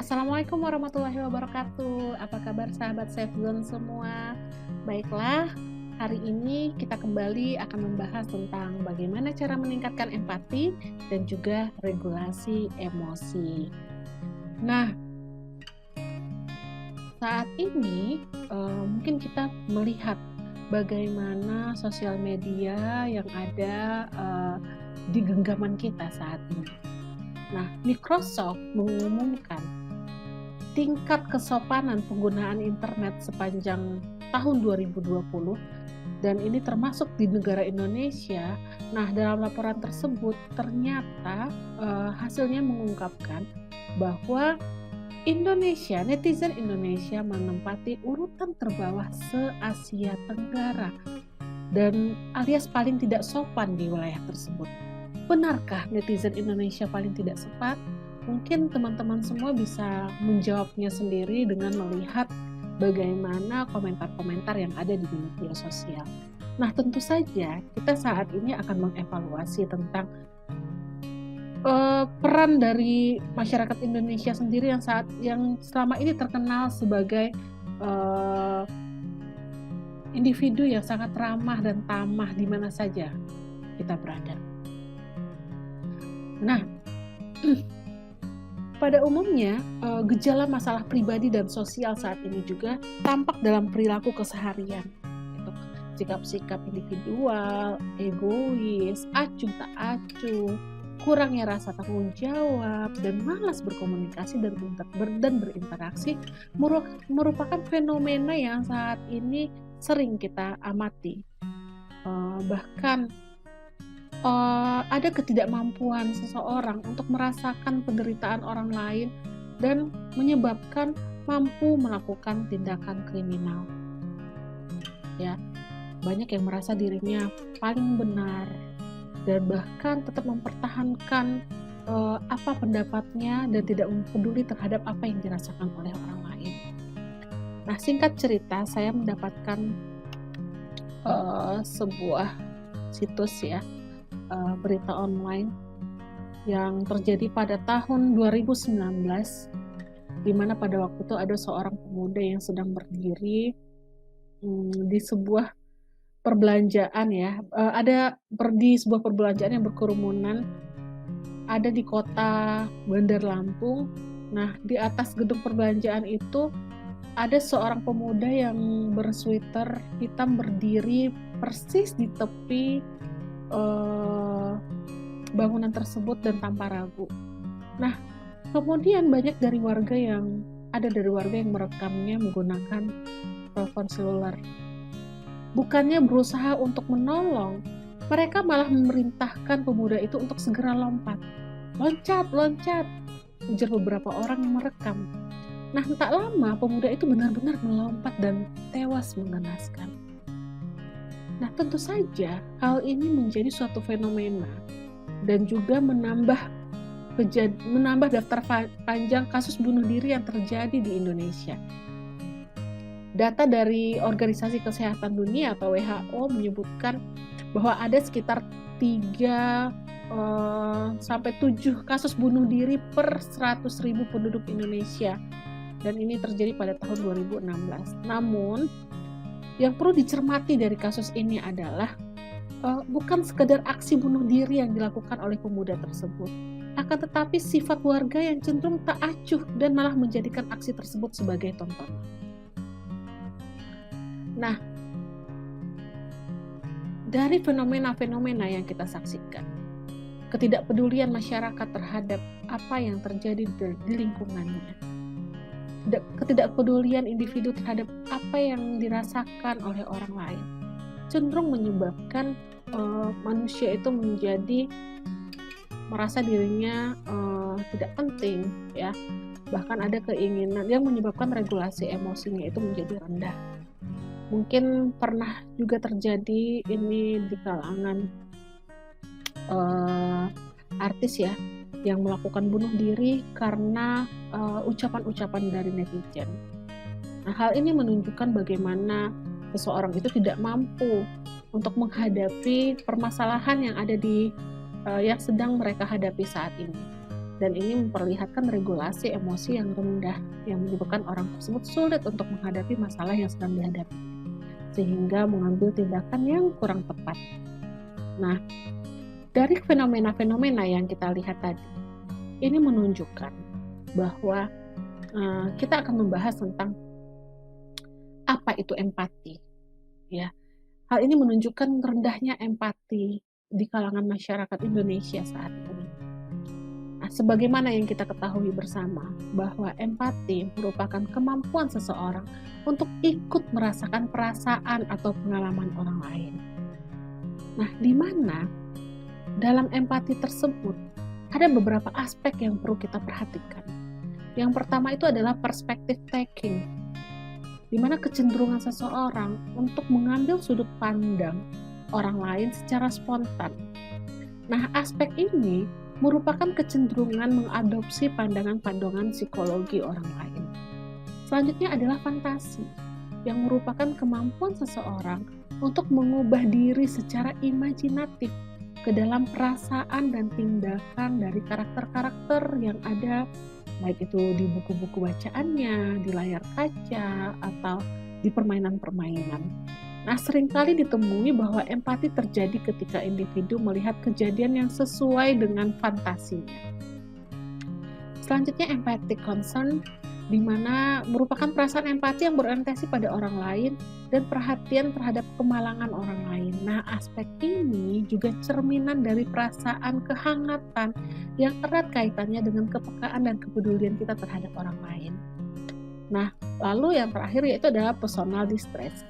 Assalamualaikum warahmatullahi wabarakatuh. Apa kabar sahabat Safe Zone semua? Baiklah, hari ini kita kembali akan membahas tentang bagaimana cara meningkatkan empati dan juga regulasi emosi. Nah, saat ini mungkin kita melihat bagaimana sosial media yang ada di genggaman kita saat ini. Nah, Microsoft mengumumkan tingkat kesopanan penggunaan internet sepanjang tahun 2020 dan ini termasuk di negara Indonesia. Nah, dalam laporan tersebut ternyata hasilnya mengungkapkan bahwa netizen Indonesia menempati urutan terbawah se-Asia Tenggara dan alias paling tidak sopan di wilayah tersebut. Benarkah netizen Indonesia paling tidak sopan? Mungkin teman-teman semua bisa menjawabnya sendiri dengan melihat bagaimana komentar-komentar yang ada di media sosial. Nah, tentu saja kita saat ini akan mengevaluasi tentang peran dari masyarakat Indonesia sendiri yang selama ini terkenal sebagai individu yang sangat ramah dan tamah di mana saja kita berada. Nah, pada umumnya, gejala masalah pribadi dan sosial saat ini juga tampak dalam perilaku keseharian. Gitu. Sikap-sikap individual, egois, acuh tak acuh, kurangnya rasa tanggung jawab, dan malas berkomunikasi dan berinteraksi merupakan fenomena yang saat ini sering kita amati. Bahkan ada ketidakmampuan seseorang untuk merasakan penderitaan orang lain dan menyebabkan mampu melakukan tindakan kriminal. Ya, banyak yang merasa dirinya paling benar dan bahkan tetap mempertahankan apa pendapatnya dan tidak peduli terhadap apa yang dirasakan oleh orang lain. Nah, singkat cerita, saya mendapatkan sebuah situs ya, berita online yang terjadi pada tahun 2019, di mana pada waktu itu ada seorang pemuda yang sedang berdiri di sebuah perbelanjaan ya, di sebuah perbelanjaan yang berkerumunan, ada di kota Bandar Lampung. Nah, di atas gedung perbelanjaan itu ada seorang pemuda yang bersweater hitam berdiri persis di tepi bangunan tersebut dan tanpa ragu. Nah, kemudian banyak dari warga yang merekamnya menggunakan telepon seluler. Bukannya berusaha untuk menolong, mereka malah memerintahkan pemuda itu untuk segera lompat. Loncat, loncat, ujar beberapa orang yang merekam. Nah, tak lama pemuda itu benar-benar melompat dan tewas mengenaskan. Nah, tentu saja hal ini menjadi suatu fenomena dan juga menambah daftar panjang kasus bunuh diri yang terjadi di Indonesia. Data dari Organisasi Kesehatan Dunia atau WHO menyebutkan bahwa ada sekitar 3 sampai 7 kasus bunuh diri per 100.000 penduduk Indonesia. Dan ini terjadi pada tahun 2016. Namun, yang perlu dicermati dari kasus ini adalah bukan sekedar aksi bunuh diri yang dilakukan oleh pemuda tersebut, akan tetapi sifat warga yang cenderung tak acuh dan malah menjadikan aksi tersebut sebagai tontonan. Nah, dari fenomena-fenomena yang kita saksikan, ketidakpedulian masyarakat terhadap apa yang terjadi di lingkungannya, ketidakpedulian individu terhadap apa yang dirasakan oleh orang lain cenderung menyebabkan manusia itu menjadi merasa dirinya tidak penting ya, bahkan ada keinginan yang menyebabkan regulasi emosinya itu menjadi rendah. Mungkin pernah juga terjadi ini di kalangan artis ya, yang melakukan bunuh diri karena ucapan-ucapan dari netizen. Nah, hal ini menunjukkan bagaimana seseorang itu tidak mampu untuk menghadapi permasalahan yang ada yang sedang mereka hadapi saat ini. Dan ini memperlihatkan regulasi emosi yang rendah yang menyebabkan orang tersebut sulit untuk menghadapi masalah yang sedang dihadapi, sehingga mengambil tindakan yang kurang tepat. Nah, dari fenomena-fenomena yang kita lihat tadi, ini menunjukkan bahwa kita akan membahas tentang apa itu empati, ya. Hal ini menunjukkan rendahnya empati di kalangan masyarakat Indonesia saat ini. Nah, sebagaimana yang kita ketahui bersama bahwa empati merupakan kemampuan seseorang untuk ikut merasakan perasaan atau pengalaman orang lain. Nah, di mana dalam empati tersebut ada beberapa aspek yang perlu kita perhatikan. Yang pertama itu adalah perspective taking, di mana kecenderungan seseorang untuk mengambil sudut pandang orang lain secara spontan. Nah, aspek ini merupakan kecenderungan mengadopsi pandangan-pandangan psikologi orang lain. Selanjutnya adalah fantasi, yang merupakan kemampuan seseorang untuk mengubah diri secara imajinatif ke dalam perasaan dan tindakan dari karakter-karakter yang ada, baik itu di buku-buku bacaannya, di layar kaca, atau di permainan-permainan. Nah, seringkali ditemui bahwa empati terjadi ketika individu melihat kejadian yang sesuai dengan fantasinya. Selanjutnya, empathic concern, di mana merupakan perasaan empati yang berorientasi pada orang lain dan perhatian terhadap kemalangan orang lain. Nah, aspek ini juga cerminan dari perasaan kehangatan yang erat kaitannya dengan kepekaan dan kepedulian kita terhadap orang lain. Nah, lalu yang terakhir yaitu adalah personal distress,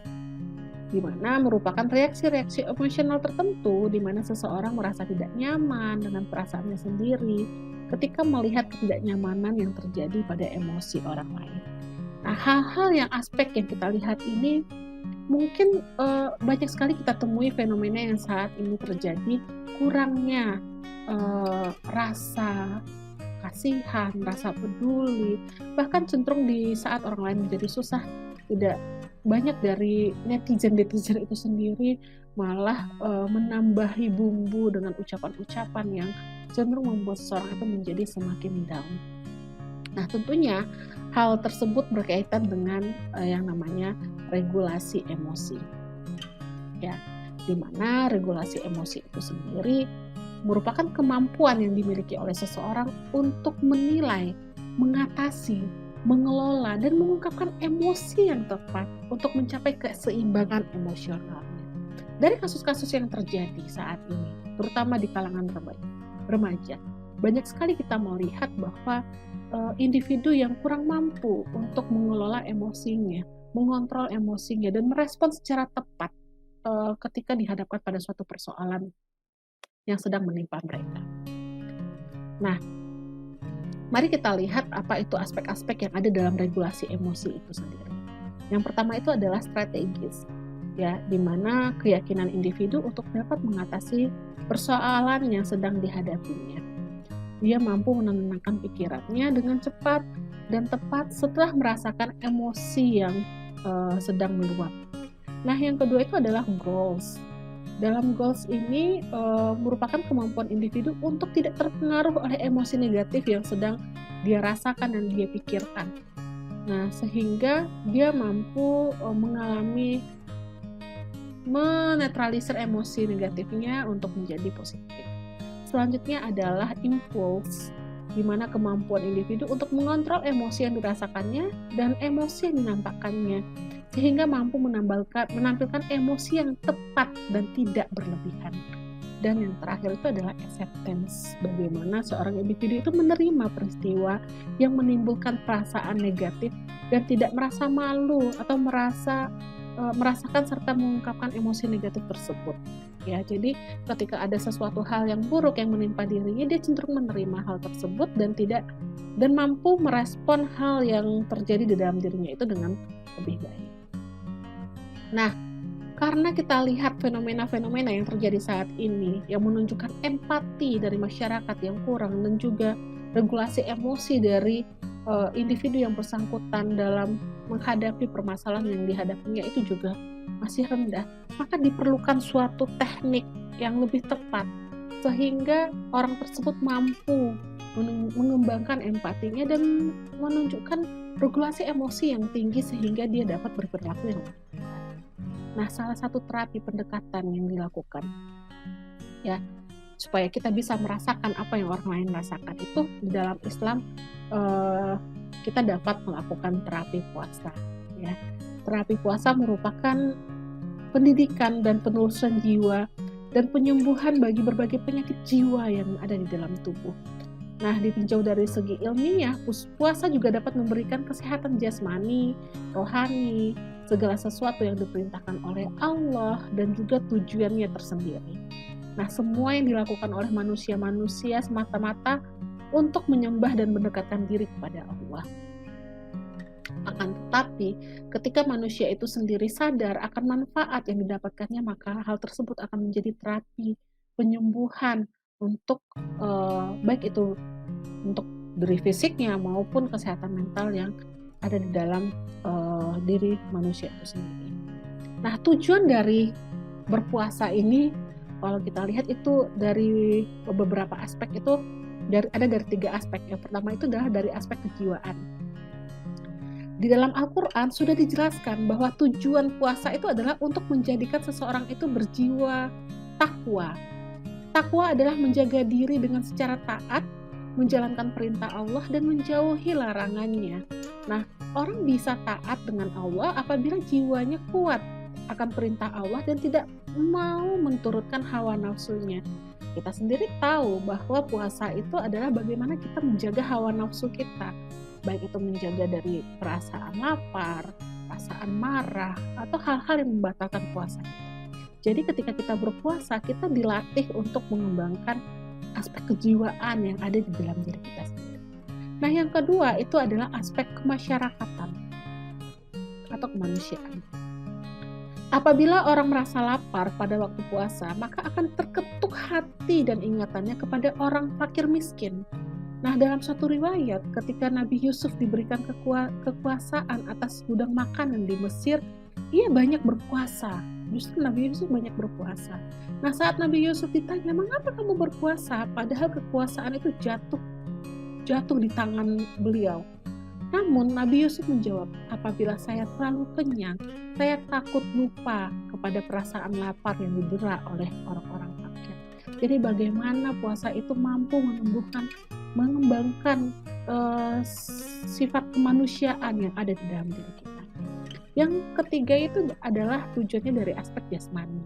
di mana merupakan reaksi-reaksi emosional tertentu di mana seseorang merasa tidak nyaman dengan perasaannya sendiri ketika melihat ketidaknyamanan yang terjadi pada emosi orang lain. Nah, hal-hal yang aspek yang kita lihat ini mungkin banyak sekali kita temui fenomena yang saat ini terjadi, kurangnya rasa kasihan, rasa peduli, bahkan cenderung di saat orang lain menjadi susah, tidak banyak dari netizen-netizen itu sendiri malah menambahi bumbu dengan ucapan-ucapan yang cenderung membuat seseorang itu menjadi semakin down. Nah, tentunya hal tersebut berkaitan dengan yang namanya regulasi emosi. Ya, di mana regulasi emosi itu sendiri merupakan kemampuan yang dimiliki oleh seseorang untuk menilai, mengatasi, mengelola, dan mengungkapkan emosi yang tepat untuk mencapai keseimbangan emosionalnya. Dari kasus-kasus yang terjadi saat ini, terutama di kalangan remaja, banyak sekali kita melihat bahwa individu yang kurang mampu untuk mengelola emosinya, mengontrol emosinya, dan merespon secara tepat ketika dihadapkan pada suatu persoalan yang sedang menimpa mereka. Nah, mari kita lihat apa itu aspek-aspek yang ada dalam regulasi emosi itu sendiri. Yang pertama itu adalah strategis, ya, di mana keyakinan individu untuk dapat mengatasi persoalan yang sedang dihadapinya. Dia mampu menenangkan pikirannya dengan cepat dan tepat setelah merasakan emosi yang sedang meluap. Nah, yang kedua itu adalah goals. Dalam goals ini merupakan kemampuan individu untuk tidak terpengaruh oleh emosi negatif yang sedang dia rasakan dan dia pikirkan. Nah, sehingga dia mampu menetralisir emosi negatifnya untuk menjadi positif. Selanjutnya adalah impulse, di mana kemampuan individu untuk mengontrol emosi yang dirasakannya dan emosi yang dinampakkannya, sehingga mampu menampilkan emosi yang tepat dan tidak berlebihan. Dan yang terakhir itu adalah acceptance, bagaimana seorang individu itu menerima peristiwa yang menimbulkan perasaan negatif dan tidak merasa malu atau merasakan serta mengungkapkan emosi negatif tersebut. Ya, jadi ketika ada sesuatu hal yang buruk yang menimpa dirinya, dia cenderung menerima hal tersebut dan mampu merespon hal yang terjadi di dalam dirinya itu dengan lebih baik. Nah, karena kita lihat fenomena-fenomena yang terjadi saat ini yang menunjukkan empati dari masyarakat yang kurang dan juga regulasi emosi dari individu yang bersangkutan dalam menghadapi permasalahan yang dihadapinya itu juga masih rendah, maka diperlukan suatu teknik yang lebih tepat sehingga orang tersebut mampu mengembangkan empatinya dan menunjukkan regulasi emosi yang tinggi sehingga dia dapat berperilaku yang lebih tepat. Nah, salah satu terapi pendekatan yang dilakukan ya supaya kita bisa merasakan apa yang orang lain rasakan itu di dalam Islam, kita dapat melakukan terapi puasa ya. Terapi puasa merupakan pendidikan dan penelusuran jiwa dan penyembuhan bagi berbagai penyakit jiwa yang ada di dalam tubuh. Nah, ditinjau dari segi ilmiah, puasa juga dapat memberikan kesehatan jasmani, rohani, segala sesuatu yang diperintahkan oleh Allah dan juga tujuannya tersendiri. Nah, semua yang dilakukan oleh manusia-manusia semata-mata untuk menyembah dan mendekatkan diri kepada Allah. Akan tetapi, ketika manusia itu sendiri sadar akan manfaat yang didapatkannya, maka hal tersebut akan menjadi terapi, penyembuhan untuk baik itu untuk diri fisiknya maupun kesehatan mental yang ada di dalam diri manusia itu sendiri. Nah, tujuan dari berpuasa ini kalau kita lihat itu dari beberapa aspek itu ada dari 3 aspek. Yang pertama itu adalah dari aspek kejiwaan. Di dalam Al-Quran sudah dijelaskan bahwa tujuan puasa itu adalah untuk menjadikan seseorang itu berjiwa takwa. Takwa adalah menjaga diri dengan secara taat, menjalankan perintah Allah dan menjauhi larangannya. Nah, orang bisa taat dengan Allah apabila jiwanya kuat akan perintah Allah dan tidak mau menturutkan hawa nafsunya. Kita sendiri tahu bahwa puasa itu adalah bagaimana kita menjaga hawa nafsu kita, baik itu menjaga dari perasaan lapar, perasaan marah, atau hal-hal yang membatalkan puasa kita. Jadi ketika kita berpuasa, kita dilatih untuk mengembangkan aspek kejiwaan yang ada di dalam diri kita sendiri. Nah, yang kedua itu adalah aspek kemasyarakatan atau kemanusiaan. Apabila orang merasa lapar pada waktu puasa, maka akan terketuk hati dan ingatannya kepada orang fakir miskin. Nah, dalam satu riwayat, ketika Nabi Yusuf diberikan kekuasaan atas gudang makanan di Mesir, ia banyak berpuasa. Justru Nabi Yusuf banyak berpuasa. Nah, saat Nabi Yusuf ditanya, mengapa kamu berpuasa? Padahal kekuasaan itu jatuh di tangan beliau. Namun Nabi Yusuf menjawab, apabila saya terlalu kenyang, saya takut lupa kepada perasaan lapar yang didera oleh orang-orang fakir. Jadi bagaimana puasa itu mampu mengembangkan sifat kemanusiaan yang ada di dalam diri kita. Yang ketiga itu adalah tujuannya dari aspek jasmani.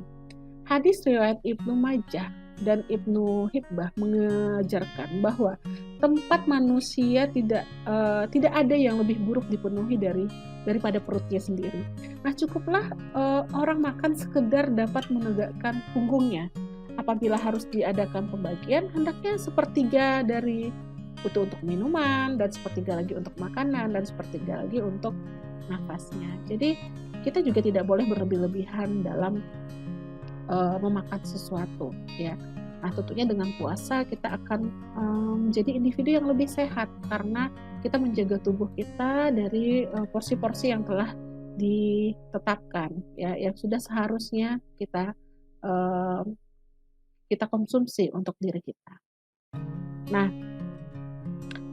Hadis riwayat Ibnu Majah dan Ibnu Hibbah mengajarkan bahwa tempat manusia tidak ada yang lebih buruk dipenuhi daripada perutnya sendiri. Nah, cukuplah orang makan sekedar dapat menegakkan punggungnya. Apabila harus diadakan pembagian, hendaknya sepertiga dari itu untuk minuman, dan sepertiga lagi untuk makanan, dan sepertiga lagi untuk nafasnya. Jadi kita juga tidak boleh berlebih-lebihan dalam memakan sesuatu ya. Nah, tentunya dengan puasa kita akan menjadi individu yang lebih sehat karena kita menjaga tubuh kita dari porsi-porsi yang telah ditetapkan ya, yang sudah seharusnya kita konsumsi untuk diri kita. Nah,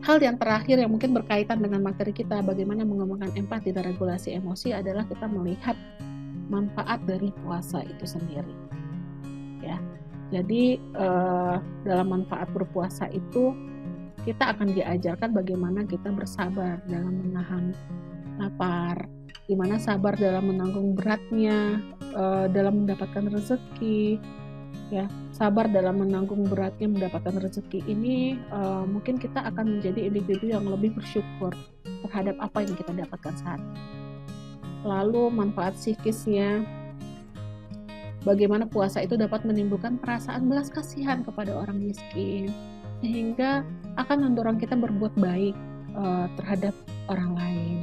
hal yang terakhir yang mungkin berkaitan dengan materi kita, bagaimana mengembangkan empati dan regulasi emosi, adalah kita melihat manfaat dari puasa itu sendiri ya. Jadi dalam manfaat berpuasa itu kita akan diajarkan bagaimana kita bersabar dalam menahan lapar, gimana sabar dalam menanggung beratnya dalam mendapatkan rezeki ya. Sabar dalam menanggung beratnya mendapatkan rezeki ini mungkin kita akan menjadi individu yang lebih bersyukur terhadap apa yang kita dapatkan saat ini. Lalu manfaat psikisnya, bagaimana puasa itu dapat menimbulkan perasaan belas kasihan kepada orang miskin, sehingga akan mendorong kita berbuat baik terhadap orang lain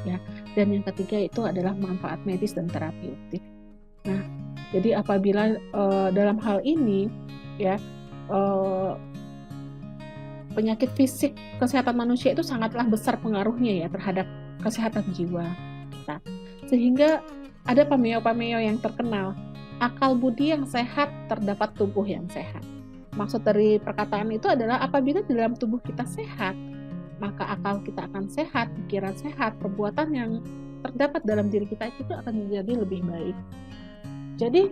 ya. Dan yang ketiga itu adalah manfaat medis dan terapeutik. Nah, jadi apabila dalam hal ini ya penyakit fisik, kesehatan manusia itu sangatlah besar pengaruhnya ya terhadap kesehatan jiwa kita. Sehingga ada pameo-pameo yang terkenal, akal budi yang sehat terdapat tubuh yang sehat. Maksud dari perkataan itu adalah apabila di dalam tubuh kita sehat, maka akal kita akan sehat, pikiran sehat, perbuatan yang terdapat dalam diri kita itu akan menjadi lebih baik. Jadi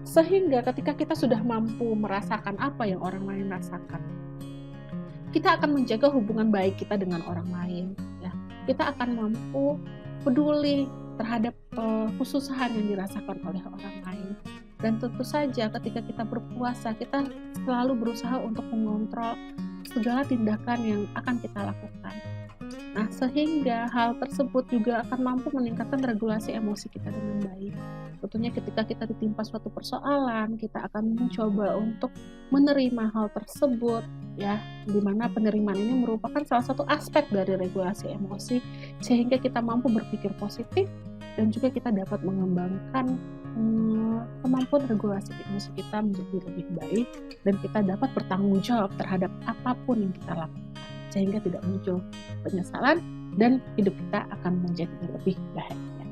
sehingga ketika kita sudah mampu merasakan apa yang orang lain rasakan, kita akan menjaga hubungan baik kita dengan orang lain. Ya, kita akan mampu peduli terhadap kesusahan yang dirasakan oleh orang lain. Dan tentu saja ketika kita berpuasa, kita selalu berusaha untuk mengontrol segala tindakan yang akan kita lakukan. Nah, sehingga hal tersebut juga akan mampu meningkatkan regulasi emosi kita dengan baik. Tentunya ketika kita ditimpa suatu persoalan, kita akan mencoba untuk menerima hal tersebut, ya, di mana penerimaan ini merupakan salah satu aspek dari regulasi emosi, sehingga kita mampu berpikir positif dan juga kita dapat mengembangkan kemampuan regulasi emosi kita menjadi lebih baik, dan kita dapat bertanggung jawab terhadap apapun yang kita lakukan, sehingga tidak muncul penyesalan dan hidup kita akan menjadi lebih bahagia.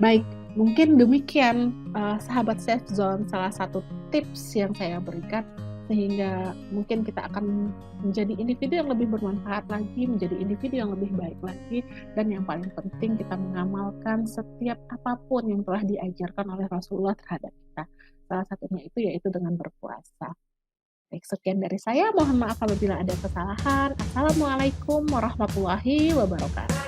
Baik, mungkin demikian sahabat Safe Zone salah satu tips yang saya berikan, sehingga mungkin kita akan menjadi individu yang lebih bermanfaat lagi, menjadi individu yang lebih baik lagi, dan yang paling penting kita mengamalkan setiap apapun yang telah diajarkan oleh Rasulullah terhadap kita. Salah satunya itu yaitu dengan berpuasa. Baik, sekian dari saya. Mohon maaf apabila ada kesalahan. Assalamualaikum warahmatullahi wabarakatuh.